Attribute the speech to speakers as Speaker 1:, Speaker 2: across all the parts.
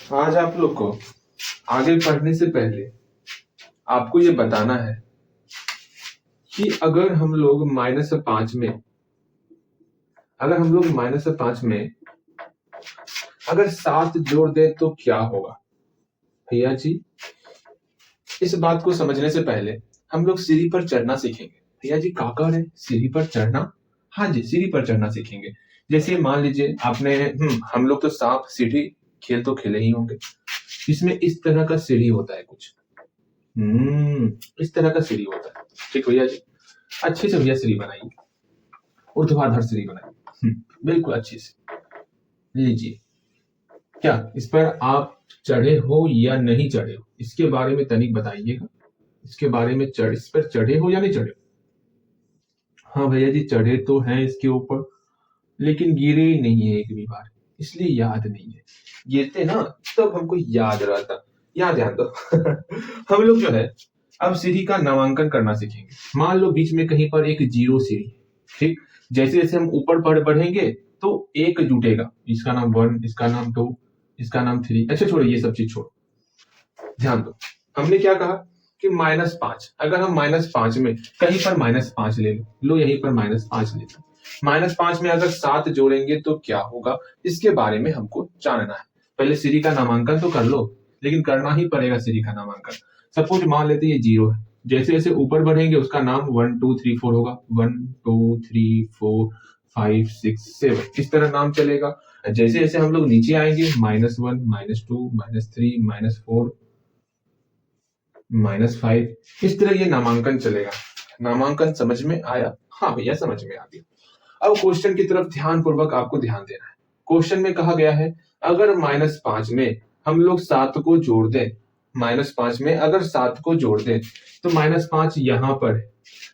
Speaker 1: आज आप लोग को आगे पढ़ने से पहले आपको ये बताना है कि अगर हम लोग -5 में अगर 7 जोड़ दे तो क्या होगा। भैया जी, इस बात को समझने से पहले हम लोग सीढ़ी पर चढ़ना सीखेंगे। भैया जी का कर है सीढ़ी पर चढ़ना। हाँ जी, सीढ़ी पर चढ़ना सीखेंगे। जैसे मान लीजिए आपने हम लोग तो सांप सीढ़ी खेल तो खेले ही होंगे। इसमें इस तरह का सीढ़ी होता है कुछ। इस तरह का सीढ़ी होता है। ठीक भैया जी, अच्छे से भैया सीढ़ी बनाइए, ऊर्ध्वाधर सीढ़ी बनाइए। बिल्कुल अच्छी से लीजिए। क्या इस पर आप चढ़े हो या नहीं चढ़े हो, इसके बारे में तनिक बताइएगा। इसके बारे में इस पर चढ़े हो या नहीं चढ़े हो। हाँ भैया जी, चढ़े तो हैं इसके ऊपर, लेकिन गिरे नहीं है एक भी बार, इसलिए याद नहीं है। गिरते ना तब हमको याद रहता। याद ध्यान दो। हम लोग जो है अब सीढ़ी का नामांकन करना सीखेंगे। मान लो बीच में कहीं पर एक जीरो सीढ़ी है। ठीक, जैसे जैसे हम ऊपर बढ़ेंगे तो एक जुटेगा। इसका नाम 1, इसका नाम 2, इसका नाम 3। अच्छा छोड़ो ये सब चीज छोड़ो, ध्यान दो। हमने क्या कहा कि -5, अगर हम -5 में कहीं पर -5 ले लो यहीं पर -5 ले लो। -5 में अगर 7 जोड़ेंगे तो क्या होगा, इसके बारे में हमको जानना है। पहले सीढ़ी का नामांकन तो कर लो, लेकिन करना ही पड़ेगा सीढ़ी का नामांकन। सपोज मान लेते ये 0 है, जैसे जैसे ऊपर बढ़ेंगे उसका नाम 1 2 3 4 होगा। 1 2 3 4 5 6 7 इस तरह नाम चलेगा। जैसे जैसे हम लोग नीचे आएंगे -1 -2 -3 -4 -5 इस तरह ये नामांकन चलेगा। नामांकन समझ में आया। हाँ भैया समझ में आ गया। अब क्वेश्चन की तरफ ध्यान पूर्वक आपको ध्यान देना है। क्वेश्चन में कहा गया है अगर -5 में हम लोग 7 को जोड़ दें, -5 में अगर 7 को जोड़ दें तो -5 यहां पर है।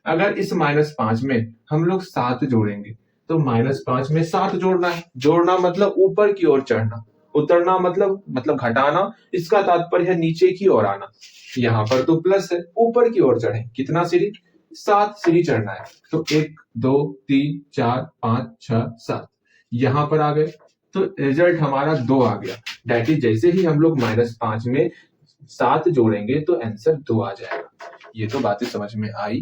Speaker 1: अगर इस -5 में हम लोग 7 जोड़ेंगे तो -5 में 7 जोड़ना है। जोड़ना मतलब ऊपर की ओर चढ़ना, उतरना मतलब घटाना। इसका तात्पर्य है नीचे की ओर आना। यहाँ पर तो प्लस है, ऊपर की ओर चढ़े। कितना सीढ़ी, 7 सीढ़ी चढ़ना है। तो 1 2 3 4 5 6 7 यहाँ पर आ गए तो रिजल्ट हमारा 2 आ गया। दैट इज जैसे ही हम लोग -5 में 7 जोड़ेंगे तो आंसर 2 आ जाएगा। ये तो बातें समझ में आई।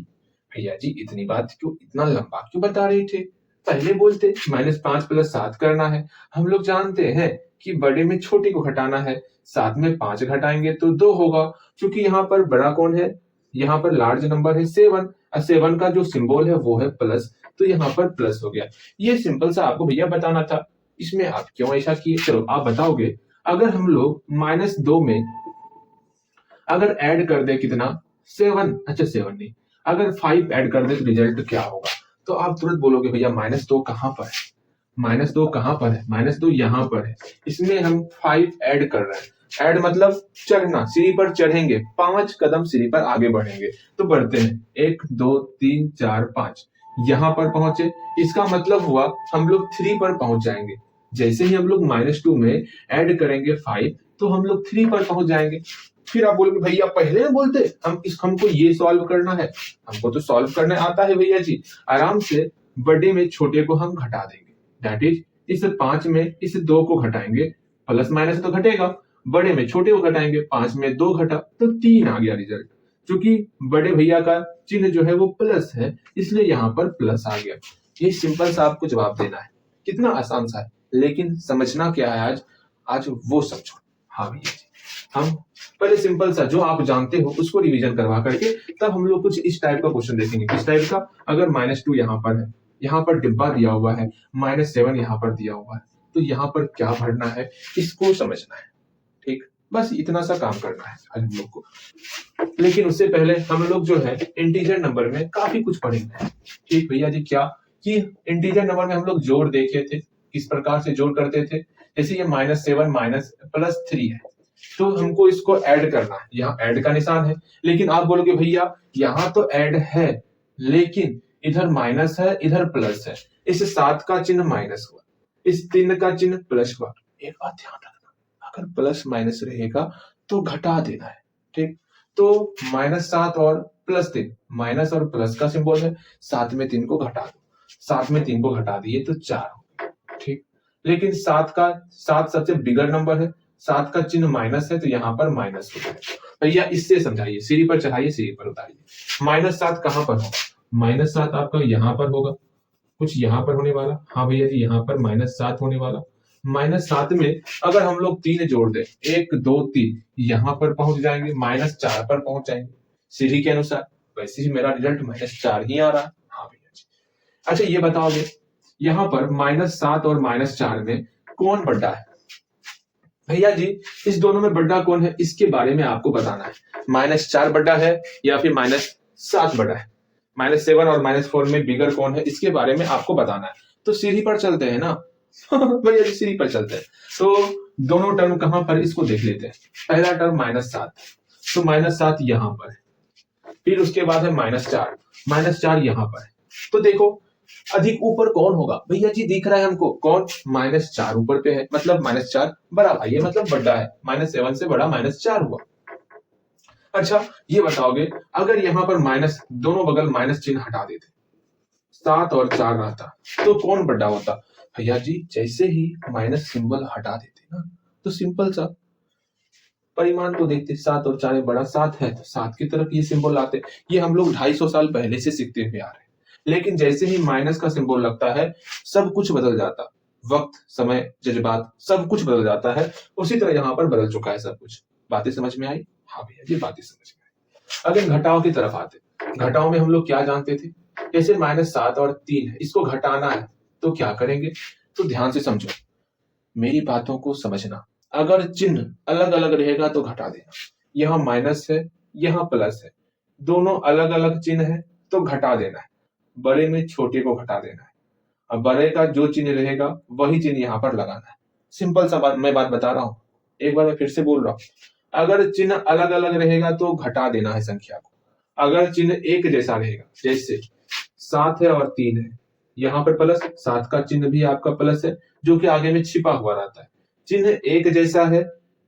Speaker 1: भैया जी इतनी बात क्यों, इतना लंबा क्यों बता रहे थे, पहले बोलते। -5 + 7 करना है। हम लोग जानते हैं कि बड़े में छोटे को घटाना है। 7 में 5 घटाएंगे तो 2 होगा। क्योंकि यहाँ पर बड़ा कौन है, यहाँ पर लार्ज नंबर है 7 और 7 का जो सिंबल है वो है प्लस, तो यहाँ पर प्लस हो गया। ये सिंपल सा आपको भैया बताना था, इसमें आप क्यों ऐसा किए। चलो आप बताओगे, अगर हम लोग -2 में अगर ऐड कर दे कितना 7, अच्छा 7 नहीं, अगर 5 ऐड कर दे तो रिजल्ट क्या होगा। तो आप तुरंत बोलोगे भैया -2 कहां पर है, -2 कहां पर है, -2 यहां पर है। इसमें हम 5 ऐड कर रहे हैं। ऐड मतलब चढ़ना, सीढ़ी पर चढ़ेंगे, 5 कदम सीढ़ी पर आगे बढ़ेंगे। तो बढ़ते हैं 1 2 3 4 5, यहां पर पहुंचे। इसका मतलब हुआ हम लोग 3 पर पहुंच जाएंगे। जैसे ही हम लोग -2 में ऐड करेंगे 5 तो हम लोग 3 पर पहुंच जाएंगे। फिर आप बोलोगे भैया पहले बोलते, हमको ये सॉल्व करना है। हमको तो सॉल्व करने आता है भैया जी, आराम से बड़े में छोटे को हम घटा देंगे। दैट इज इस 5 में इस 2 को घटाएंगे, प्लस माइनस तो घटेगा। बड़े में छोटे को घटाएंगे, 5 में 2 घटा तो 3 आ गया रिजल्ट। क्योंकि बड़े भैया का चिन्ह जो है वो प्लस है, इसलिए यहाँ पर प्लस आ गया। ये सिंपल सा आपको जवाब देना है। कितना आसान सा है, लेकिन समझना क्या है आज वो समझो। हाँ भैया जी, हम पहले सिंपल सा जो आप जानते हो उसको रिवीजन करवा करके तब हम लोग कुछ इस टाइप का क्वेश्चन देखेंगे। किस टाइप का, अगर -2 यहाँ पर है, यहाँ पर डिब्बा दिया हुआ है, -7 यहाँ पर दिया हुआ है, तो यहाँ पर क्या भरना है इसको समझना है। ठीक, बस इतना सा काम करना है हम लोग को। लेकिन उससे पहले हम लोग जो है इंटीजर नंबर में काफी कुछ पढ़ेंगे। ठीक भैया जी, क्या कि इंटीजर नंबर में हम लोग जोड़ देखे थे, किस प्रकार से जोड़ करते थे। जैसे ये -7 +3 है, तो हमको इसको ऐड करना है। यहाँ ऐड का निशान है, लेकिन आप बोलोगे भैया यहाँ तो ऐड है, लेकिन इधर माइनस है इधर प्लस है। इस 7 का चिन्ह माइनस हुआ, इस 3 का चिन्ह प्लस हुआ। एक बात ध्यान रखना, अगर प्लस माइनस रहेगा तो घटा देना है। ठीक, तो -7 और +3, माइनस और प्लस का सिंबल है। 7 में 3 को घटा दो, 7 में 3 को घटा दिए तो 4 हो गया। ठीक, लेकिन 7 सबसे बिगर नंबर है, 7 का चिन्ह माइनस है तो यहाँ पर माइनस होता है। भैया इससे समझाइए, सीढ़ी पर चढ़ाइए, सीढ़ी पर उतारिए। -7 कहाँ पर होगा? -7 आपका यहाँ पर होगा, कुछ यहाँ पर होने वाला। हाँ भैया जी, यहाँ पर -7 होने वाला। -7 में अगर हम लोग 3 जोड़ दें, 1 2 3, यहाँ पर पहुंच जाएंगे, -4 पर पहुंच जाएंगे सीढ़ी के अनुसार। वैसे ही मेरा रिजल्ट -4 ही आ रहा है। हाँ भैया जी। अच्छा ये बताओगे, यहाँ पर -7 और -4 में कौन बड़ा है? भैया जी इस दोनों में बड़ा कौन है इसके बारे में आपको बताना है। -4 बड़ा है या फिर -7 बड़ा है? -7 और -4 में बिगर कौन है इसके बारे में आपको बताना है। तो सीढ़ी पर चलते हैं ना भैया जी, सीढ़ी पर चलते हैं। तो दोनों टर्म कहां पर, इसको देख लेते हैं। पहला टर्म -7, तो -7 यहां पर है, फिर उसके बाद है -4, -4 यहां पर है। तो देखो अधिक ऊपर कौन होगा? भैया जी दिख रहा है हमको, कौन? -4 ऊपर पे है, मतलब -4 बड़ा भाई है, मतलब बड़ा है। -7 से बड़ा -4 हुआ। अच्छा ये बताओगे, अगर यहाँ पर माइनस, दोनों बगल माइनस चिन्ह हटा देते, 7 और 4 रहता, तो कौन बड़ा होता? भैया जी जैसे ही माइनस सिंबल हटा देते ना, तो सिंपल सा परिमाण को देखते, 7 और 4 बड़ा 7 है तो 7 की तरफ ये सिंबल लाते। ये हम लोग 250 साल पहले से सीखते हुए आ रहे हैं। लेकिन जैसे ही माइनस का सिंबल लगता है, सब कुछ बदल जाता। वक्त, समय, जज्बात सब कुछ बदल जाता है। उसी तरह यहाँ पर बदल चुका है सब कुछ। बातें समझ में आई? हाँ भैया जी बातें समझ में आई। अगर घटाव की तरफ आते, घटाव में हम लोग क्या जानते थे? जैसे -7 और 3 है, इसको घटाना है तो क्या करेंगे? तो ध्यान से समझो, मेरी बातों को समझना। अगर चिन्ह अलग अलग रहेगा तो घटा देना। यहाँ माइनस है, यहाँ प्लस है, दोनों अलग अलग चिन्ह है तो घटा देना है। बड़े में छोटे को घटा देना है। अब बड़े का जो चिन्ह रहेगा वही चिन्ह यहाँ पर लगाना है। सिंपल सा बात मैं बता रहा हूँ, एक बार मैं फिर से बोल रहा हूँ। अगर चिन्ह अलग अलग रहेगा तो घटा देना है संख्या को। अगर चिन्ह एक जैसा रहेगा, जैसे 7 है और 3 है, यहाँ पर प्लस, 7 का चिन्ह भी आपका प्लस है जो कि आगे में छिपा हुआ रहता है। चिन्ह एक जैसा है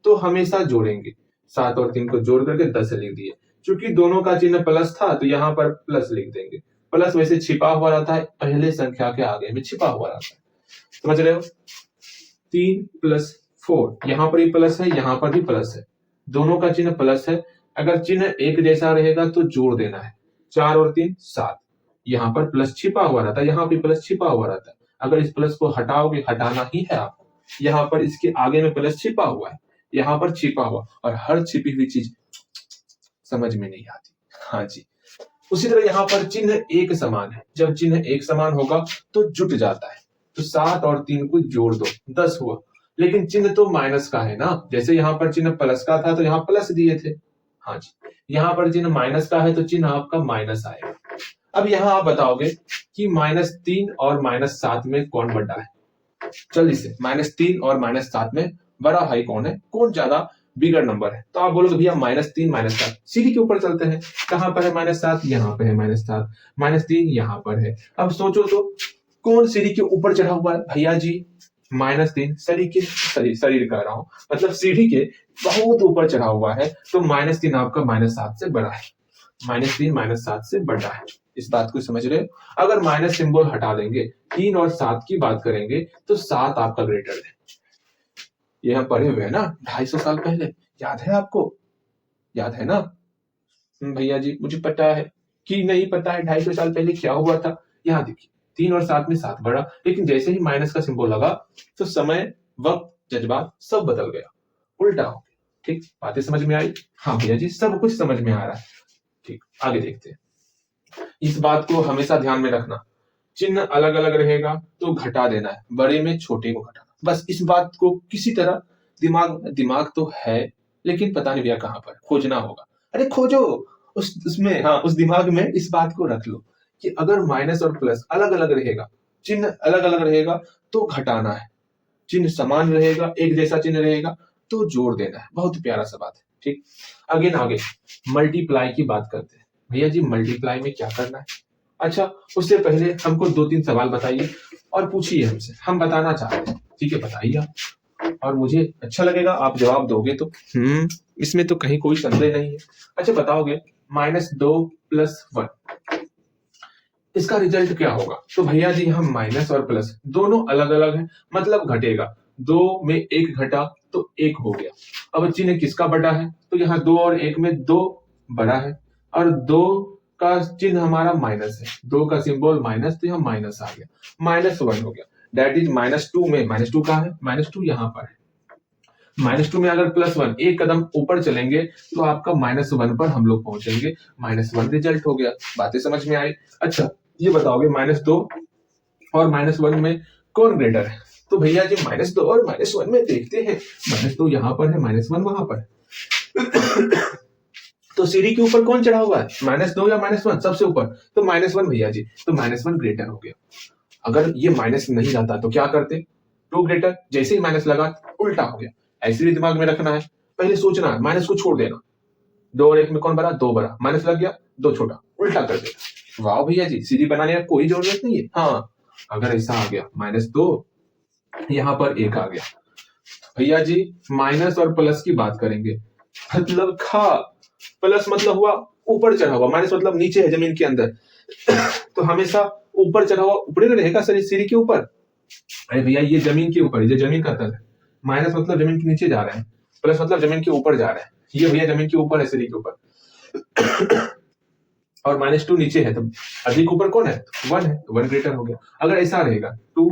Speaker 1: तो हमेशा जोड़ेंगे, 7 और 3 को जोड़ करके 10 लिख दिए। चूंकि दोनों का चिन्ह प्लस था तो यहाँ पर प्लस लिख देंगे। प्लस वैसे छिपा हुआ रहता है, पहले संख्या के आगे में छिपा हुआ रहता है। समझ रहे हो? 3 + 4, यहाँ पर भी प्लस है, यहाँ पर भी प्लस है, दोनों का चिन्ह प्लस है। अगर चिन्ह एक जैसा रहेगा तो जोड़ देना है। 4 और 3 7, यहाँ पर प्लस छिपा हुआ रहता है, यहाँ भी प्लस छिपा हुआ रहता है। अगर इस प्लस को हटाओगे, हटाना ही है आपको, यहाँ पर इसके आगे में प्लस छिपा हुआ है, यहाँ पर छिपा हुआ, और हर छिपी हुई चीज समझ में नहीं आती। हाँ जी। उसी तरह यहाँ पर चिन्ह एक समान है। जब चिन्ह एक समान होगा तो जुट जाता है। तो 7 और 3 को जोड़ दो, 10 हुआ। लेकिन चिन्ह तो माइनस का है ना, जैसे यहाँ पर चिन्ह प्लस का था तो यहाँ प्लस दिए थे। हाँ जी, यहाँ पर चिन्ह माइनस का है तो चिन्ह आपका माइनस आएगा। अब यहाँ आप बताओगे कि -3 और -7 में कौन बड़ा है? जल्दी से, -3 और -7 में बड़ा भाई कौन है? कौन ज्यादा बिगर नंबर है? तो आप बोलोगे भैया -3 -7। सीढ़ी के ऊपर चलते हैं, कहां पर है -7? यहाँ पे है -7, -3 यहाँ पर है। अब सोचो तो कौन सीढ़ी के ऊपर चढ़ा हुआ है? भैया जी -3 शरीर कह रहा हूं, मतलब सीढ़ी के बहुत ऊपर चढ़ा हुआ है। तो -3 आपका -7 से बड़ा है, -3 -7 से बड़ा है। इस बात को समझ रहे हो? अगर माइनस सिंबल हटा देंगे, 3 और 7 की बात करेंगे तो 7 आपका ग्रेटर है। ये हम पढ़े हुए हैं ना 250 साल पहले, याद है आपको? याद है ना? भैया जी मुझे पता है कि नहीं पता है 250 साल पहले क्या हुआ था। यहाँ देखिए, 3 और 7 में 7 बड़ा, लेकिन जैसे ही माइनस का सिंबल लगा तो समय, वक्त, जज्बात सब बदल गया, उल्टा हो गया। ठीक, बातें समझ में आई? हाँ भैया जी सब कुछ समझ में आ रहा है। ठीक, आगे देखते हैं। इस बात को हमेशा ध्यान में रखना, चिन्ह अलग अलग रहेगा तो घटा देना है, बड़े में छोटे को घटाना। बस इस बात को किसी तरह दिमाग तो है, लेकिन पता नहीं भैया कहां पर, खोजना होगा। अरे खोजो, उसमें, हाँ उस दिमाग में इस बात को रख लो कि अगर माइनस और प्लस अलग अलग रहेगा, चिन्ह अलग अलग रहेगा तो घटाना है, चिन्ह समान रहेगा, एक जैसा चिन्ह रहेगा तो जोड़ देना है। बहुत प्यारा सा बात है। ठीक, आगे मल्टीप्लाई की बात करते हैं। भैया जी मल्टीप्लाई में क्या करना है? अच्छा उससे पहले हमको 2-3 सवाल बताइए और पूछिए हमसे, हम बताना चाहते हैं। ठीक है बताइए आप, और मुझे अच्छा लगेगा आप जवाब दोगे तो। इसमें तो कहीं कोई संदेह नहीं है। अच्छा बताओगे -2 + 1, इसका रिजल्ट क्या होगा? तो भैया जी यहाँ माइनस और प्लस दोनों अलग अलग है, मतलब घटेगा। 2 में 1 घटा तो 1 हो गया। अब चिन्ह किसका बड़ा है, तो यहाँ 2 और 1 में 2 बड़ा है, और 2 का चिन्ह हमारा माइनस है, 2 का सिंबल माइनस, तो यहाँ माइनस आ गया, -1 हो गया। दैट इज -2 में -2 कहाँ है, -2 यहाँ पर है। -2 में अगर +1 एक कदम ऊपर चलेंगे तो आपका -1 पर हम लोग पहुंचेंगे, -1 रिजल्ट हो गया। बातें समझ में आई? अच्छा, ये बताओगे -2 और -1 में कौन ग्रेटर है? तो भैया जी -2 और -1 में देखते हैं, -2 यहाँ पर है, -1 वहां पर है। तो सीढ़ी के ऊपर कौन चढ़ा हुआ है, -2 या -1? सबसे ऊपर, तो -1 भैया जी, तो -1 ग्रेटर हो गया। अगर ये माइनस नहीं जाता तो क्या करते, 2 ग्रेटर, जैसे ही माइनस लगा उल्टा हो गया। ऐसे भी दिमाग में रखना है, पहले सोचना है, माइनस को छोड़ देना, 2 और 1 में कौन बड़ा, 2 बड़ा, माइनस लग गया, 2 छोटा, उल्टा कर देना। वाह भैया जी, सीधी बनाने की कोई जरूरत नहीं है। हाँ, अगर ऐसा आ गया -2, यहाँ पर 1 आ गया, भैया जी माइनस और प्लस की बात करेंगे, मतलब खा, प्लस मतलब हुआ ऊपर चढ़ा हुआ, माइनस मतलब नीचे है जमीन के अंदर, तो हमेशा ऊपर चढ़ा हुआ ऊपर ही रहेगा सर, सीढ़ी के ऊपर। अरे भैया ये जमीन के ऊपर, ये जमीन का तल है, माइनस मतलब जमीन के नीचे जा रहे हैं, प्लस मतलब जमीन के ऊपर जा रहे हैं, ये भैया जमीन के ऊपर है, सीढ़ी के ऊपर। और -2 नीचे है, तो अधिक ऊपर कौन है, 1 है, तो 1 ग्रेटर हो गया। अगर ऐसा रहेगा 2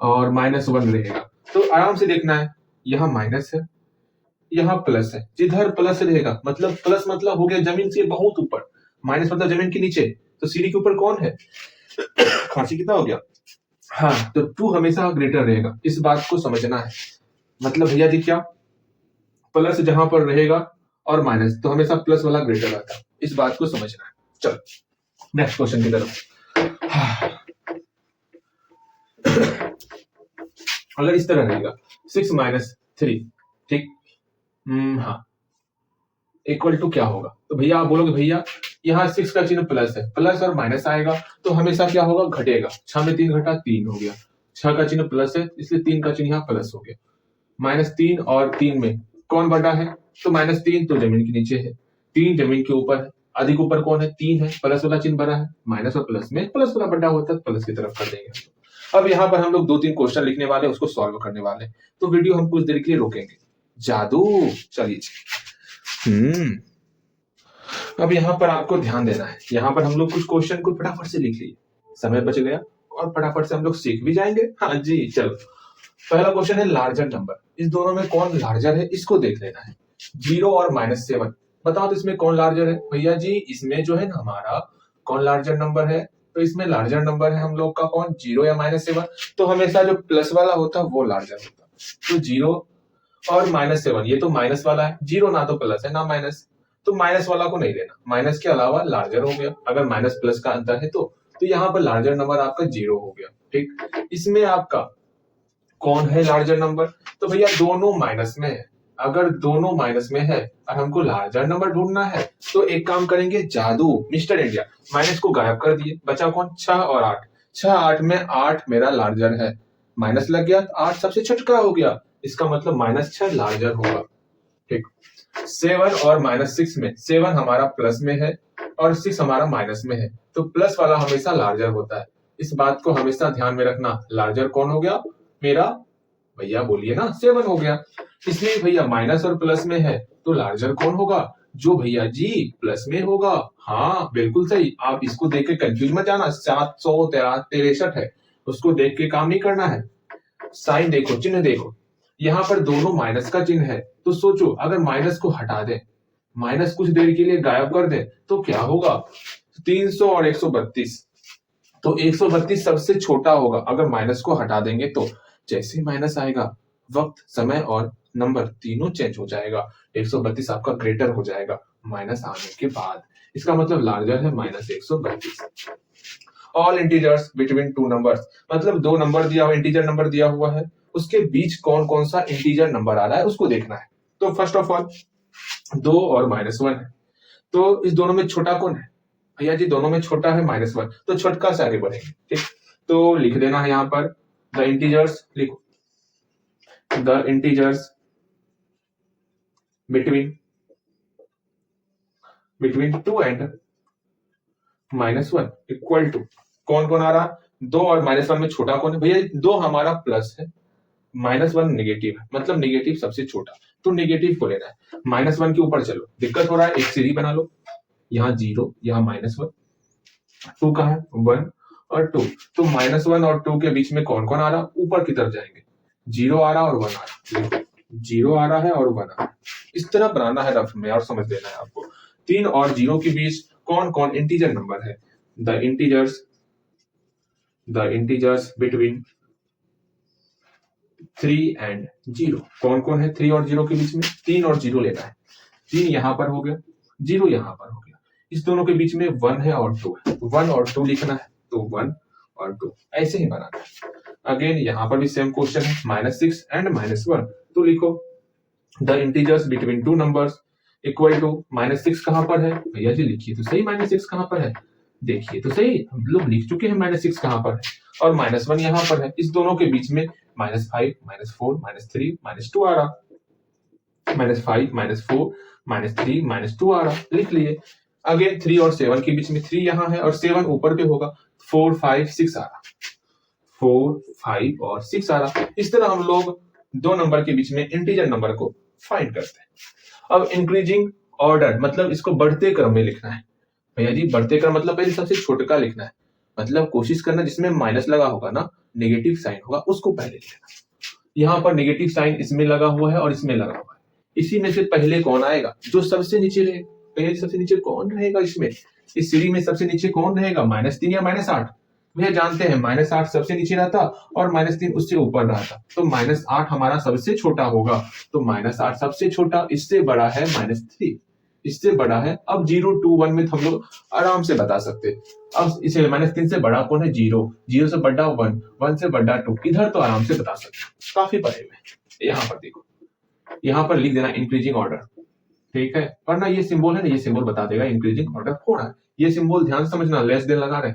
Speaker 1: और -1 रहेगा, तो आराम से देखना है, यहाँ माइनस है, यहाँ प्लस है, जिधर प्लस रहेगा मतलब प्लस मतलब हो गया जमीन से बहुत ऊपर, माइनस मतलब जमीन के नीचे, तो सीढ़ी के ऊपर कौन है, खांसी कितना हो गया, हाँ, तो 2 हमेशा ग्रेटर रहेगा, इस बात को समझना है। मतलब भैया जी क्या, प्लस जहां पर रहेगा और माइनस, तो हमेशा प्लस वाला ग्रेटर आता है, इस बात को समझना है। चलो नेक्स्ट क्वेश्चन की तरफ। अगर इस तरह रहेगा 6 - 3, ठीक, हाँ, इक्वल टू क्या होगा, तो भैया आप बोलोगे भैया यहाँ 6 का चिन्ह प्लस है, प्लस और माइनस आएगा तो हमेशा क्या होगा, घटेगा। 6 में 3 घटा 3 हो गया, 6 का चिन्ह प्लस है इसलिए 3 का चिन्ह यहाँ प्लस हो गया। -3 और 3 में कौन बड़ा है, तो -3 तो जमीन के नीचे है, 3 जमीन के ऊपर है, अधिक ऊपर कौन है, 3 है, प्लस वाला चिन्ह बड़ा है, माइनस और प्लस में प्लस वाला बड़ा होता है, प्लस की तरफ कर देंगे। अब यहाँ पर हम लोग 2-3 क्वेश्चन लिखने वाले, उसको सॉल्व करने वाले, तो वीडियो हम कुछ देर के लिए रोकेंगे। जादू, चलिए। अब यहाँ पर आपको ध्यान देना है, यहाँ पर हम लोग कुछ क्वेश्चन को फटाफट से लिख लिए, समय बच गया और फटाफट से हम लोग सीख भी जाएंगे। हाँ जी, चलो पहला क्वेश्चन है लार्जर नंबर, इस दोनों में कौन लार्जर है इसको देख लेना है। 0 और -7, बताओ तो इसमें कौन लार्जर है, भैया जी इसमें जो है ना हमारा कौन लार्जर नंबर है, तो इसमें लार्जर नंबर है हम लोग का कौन, 0 या -7, तो हमेशा जो प्लस वाला होता है वो लार्जर होता है। तो 0 और -7, ये तो माइनस वाला है, 0 ना तो प्लस है ना माइनस, तो माइनस वाला को नहीं लेना, माइनस के अलावा लार्जर हो गया, अगर माइनस प्लस का अंतर है तो यहाँ पर लार्जर नंबर आपका 0 हो गया। ठीक, इसमें आपका कौन है लार्जर नंबर, तो भैया दोनों माइनस में है, अगर दोनों माइनस में है और हमको लार्जर नंबर ढूंढना है तो एक काम करेंगे, जादू मिस्टर इंडिया, माइनस को गायब कर दिए, बचा कौन, 6 और 8, 6 8 में 8 मेरा लार्जर है, माइनस लग गया, 8 सबसे छोटा हो गया, इसका मतलब -6 लार्जर होगा। ठीक, 7 और -6 में 7 हमारा प्लस में है और 6 हमारा माइनस में है, तो प्लस वाला हमेशा लार्जर होता है, इस बात को हमेशा ध्यान में रखना। लार्जर कौन हो गया मेरा, भैया बोलिए ना, 7 हो गया, इसलिए भैया माइनस और प्लस में है तो लार्जर कौन होगा, जो भैया जी प्लस में होगा। हाँ बिल्कुल सही, आप इसको देख के कंफ्यूज मत जाना, 763 है, उसको देख के काम नहीं करना है, साइन देखो, चिन्ह देखो, यहाँ पर दोनों माइनस का चिन्ह है, तो सोचो अगर माइनस को हटा दें, माइनस कुछ देर के लिए गायब कर दें तो क्या होगा, 300 और 132, तो 132 सबसे छोटा होगा अगर माइनस को हटा देंगे, तो जैसे ही माइनस आएगा वक्त, समय और नंबर तीनों चेंज हो जाएगा, 132 आपका ग्रेटर हो जाएगा माइनस आने के बाद, इसका मतलब लार्जर है -132। All integers between two numbers, मतलब दो नंबर दिया हुआ, इंटीजर नंबर दिया हुआ है, उसके बीच कौन कौन सा इंटीजर नंबर आ रहा है उसको देखना है। तो फर्स्ट ऑफ ऑल 2 और -1 है, तो इस दोनों में छोटा कौन है, भैया जी दोनों में छोटा है -1, तो छोटका से आगे बढ़ेंगे। ठीक, तो लिख देना है यहाँ पर द इंटीजर्स, लिखो the integers between 2 and -1 equal to, कौन कौन आ रहा, 2 और -1 में छोटा कौन है भैया? 2 हमारा प्लस है, -1 नेगेटिव है, मतलब नेगेटिव सबसे छोटा, तो नेगेटिव को लेना है। -1 के ऊपर चलो, दिक्कत हो रहा है, एक सीढ़ी बना लो, यहाँ 0, यहाँ -1, 2 कहाँ है? 1 और 2, तो -1 और 2 के बीच में कौन कौन आ रहा? ऊपर की तरफ जाएंगे, 0 आ रहा और 1 आ रहा, 0 आ रहा है और 1 आ रहा है, इस तरह बनाना है रफ में और समझ लेना है आपको। 3 और 0 के बीच कौन कौन इंटीजर नंबर है? द इंटीजर्स बिटवीन 3 एंड 0, कौन कौन है 3 और 0 के बीच में? 3 और 0 लेना है, 3 यहां पर हो गया, 0 यहां पर हो गया, इस दोनों के बीच में 1 है और 2 है, 1 और 2 लिखना है, तो 1 और 2 ऐसे ही बनाना है। अगेन यहां पर भी सेम क्वेश्चन है, -6 एंड -1, तो लिखो the integers between two numbers equal to, -6 कहां पर है भैया जी? लिखिए तो सही, -6 कहां पर है, देखिए तो सही, हम लोग लिख चुके हैं -6 कहां पर है, और -1 यहां पर है, इस दोनों के बीच में -5, -4, -3, -2 आ रहा, -5, -4, -3, -2 आ रहा, लिख लिए। अगेन 3 और 7 के बीच में 3 यहां है और 7 ऊपर पे होगा, 4, 5, 6 आ रहा, 4, 5 और 6 आ रहा। इस तरह हम लोग दो नंबर के बीच में इंटीजर नंबर को फाइंड करते हैं। अब इंक्रीजिंग ऑर्डर मतलब इसको बढ़ते क्रम में लिखना है भैया जी। बढ़ते क्रम मतलब पहले सबसे छोटे का लिखना है, मतलब कोशिश करना जिसमें माइनस लगा होगा ना, नेगेटिव साइन होगा, उसको पहले लिखना। यहाँ पर नेगेटिव साइन इसमें लगा हुआ है और इसमें लगा हुआ है, इसी में से पहले कौन आएगा? जो सबसे नीचे रहेगा। भैया जी सबसे नीचे कौन रहेगा इसमें? इस सीढ़ी में सबसे नीचे कौन रहेगा? -3 या -8? भैया जानते हैं -8 सबसे नीचे रहता और -3 उससे ऊपर रहता, तो -8 हमारा सबसे छोटा होगा, तो -8 सबसे छोटा, इससे बड़ा है -3, इससे बड़ा है। अब 0 2 1 में हम लोग आराम से बता सकते हैं। अब इसे -3 से बड़ा कौन है? 0, 0 से बड़ा 1, 1 से बड़ा 2, इधर तो आराम से बता सकते हैं, काफी पढ़े हुए। यहाँ पर देखो, यहाँ पर लिख देना इंक्रीजिंग ऑर्डर, ठीक है, वरना ये सिंबल है ना, ये सिंबल बता देगा इंक्रीजिंग ऑर्डर हो रहा है। ये सिंबल ध्यान से समझना, लेस देन लगा रहे,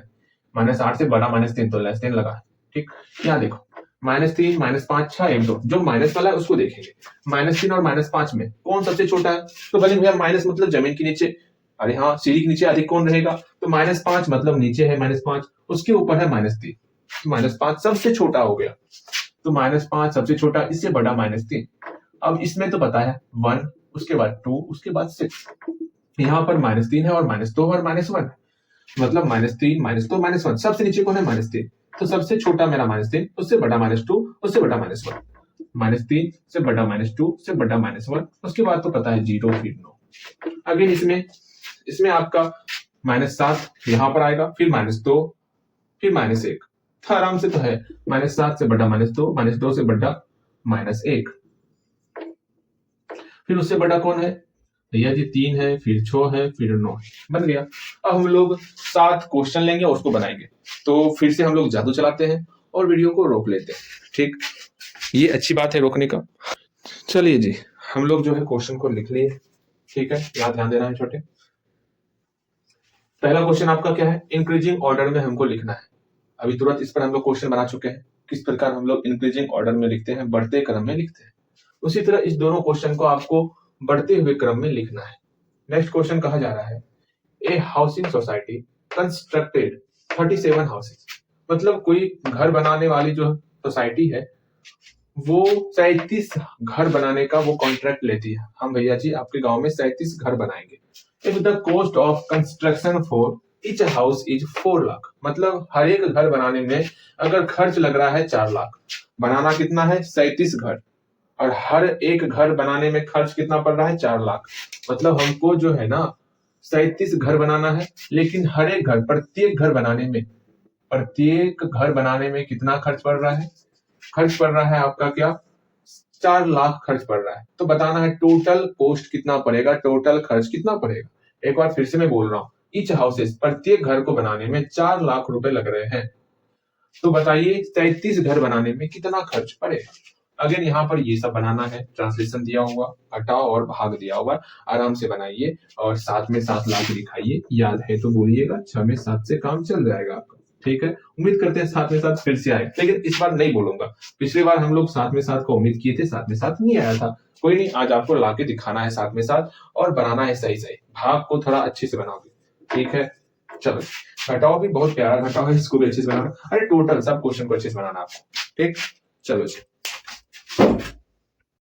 Speaker 1: -8 से बड़ा -3 तो लेस देन लगा, ठीक। यहाँ देखो -3, -5, 6, 1, 2, जो माइनस वाला है उसको देखेंगे। -3 और -5 में कौन सबसे छोटा है? तो बोले भैया माइनस मतलब जमीन के नीचे, अरे हाँ, सीढ़ी के नीचे अधिक कौन रहेगा? तो -5 मतलब नीचे है -5, उसके ऊपर है -3, -5 सबसे छोटा हो गया, तो -5 सबसे छोटा, इससे बड़ा -3। अब इसमें तो पता है 1, उसके बाद 2, उसके बाद 6, यहाँ पर -3 है और -2 और -1, मतलब -3, -2, -1, सबसे नीचे कौन है? -3, तो सबसे छोटा मेरा -3, उससे बड़ा -2, उससे बड़ा -1, -3 से बड़ा -2 से बड़ा -1, उसके बाद तो पता है 0 फिर 9। अगेन इसमें आपका -7 यहाँ पर आएगा, फिर -2, फिर -1, तो आराम से तो है, -7 से बड़ा -2, -2 से बड़ा -1, फिर उससे बड़ा कौन है भैया जी? 3 है, फिर 6 है, फिर 9, बन गया। अब हम लोग 7 क्वेश्चन लेंगे और उसको बनाएंगे, तो फिर से हम लोग जादू चलाते हैं और वीडियो को रोक लेते हैं, ठीक, ये अच्छी बात है रोकने का। चलिए जी, हम लोग जो है क्वेश्चन को लिख लिए, ठीक है, यहाँ ध्यान देना है छोटे। पहला क्वेश्चन आपका क्या है? इंक्रीजिंग ऑर्डर में हमको लिखना है। अभी तुरंत इस पर हम लोग क्वेश्चन बना चुके हैं, किस प्रकार हम लोग इंक्रीजिंग ऑर्डर में लिखते हैं, बढ़ते क्रम में लिखते हैं। उसी तरह इस दोनों क्वेश्चन को आपको बढ़ते हुए क्रम में लिखना है। नेक्स्ट क्वेश्चन कहा जा रहा है, ए हाउसिंग सोसाइटी कंस्ट्रक्टेड 37 हाउसेस, मतलब कोई घर बनाने वाली जो सोसाइटी है वो 37 घर बनाने का वो कॉन्ट्रैक्ट लेती है। हम भैया जी आपके गांव में 37 घर बनाएंगे। If the cost of construction for each house is 4 lakh, मतलब हर एक घर बनाने में अगर खर्च लग रहा है 4 लाख, बनाना कितना है? 37 घर, और हर एक घर बनाने में खर्च कितना पड़ रहा है? 4 लाख, मतलब हमको जो है ना 37 घर बनाना है, लेकिन हर एक घर, प्रत्येक घर बनाने में कितना खर्च पड़ रहा है? खर्च पड़ रहा है आपका क्या? 4 लाख खर्च पड़ रहा है। तो बताना है टोटल कॉस्ट कितना पड़ेगा, टोटल खर्च कितना पड़ेगा। एक बार फिर से मैं बोल रहा हूँ, ईच हाउसेस, प्रत्येक घर को बनाने में 4 लाख रुपए लग रहे हैं, तो बताइए 37 घर बनाने में कितना खर्च पड़ेगा। अगेन यहाँ पर ये सब बनाना है, ट्रांसलेशन दिया हुआ, घटाव और भाग दिया हुआ, आराम से बनाइए और 7 में 7 लाख दिखाइए, याद है तो बोलिएगा, 6 में 7 से काम चल जाएगा आपका, ठीक है। उम्मीद करते हैं 7 में 7 फिर से आए, लेकिन इस बार नहीं बोलूंगा। पिछली बार हम लोग 7 में 7 को उम्मीद किए थे, 7 में 7 नहीं आया था, कोई नहीं, आज आपको ला के दिखाना है 7 में 7 और बनाना है सही सही, भाग को थोड़ा अच्छे से बनाओगे, ठीक है। चलो घटाओ भी बहुत प्यारा घटाओ है, इसको भी अच्छे से बनाना। अरे टोटल सब क्वेश्चन को अच्छे से बनाना आपको, ठीक। चलो जी।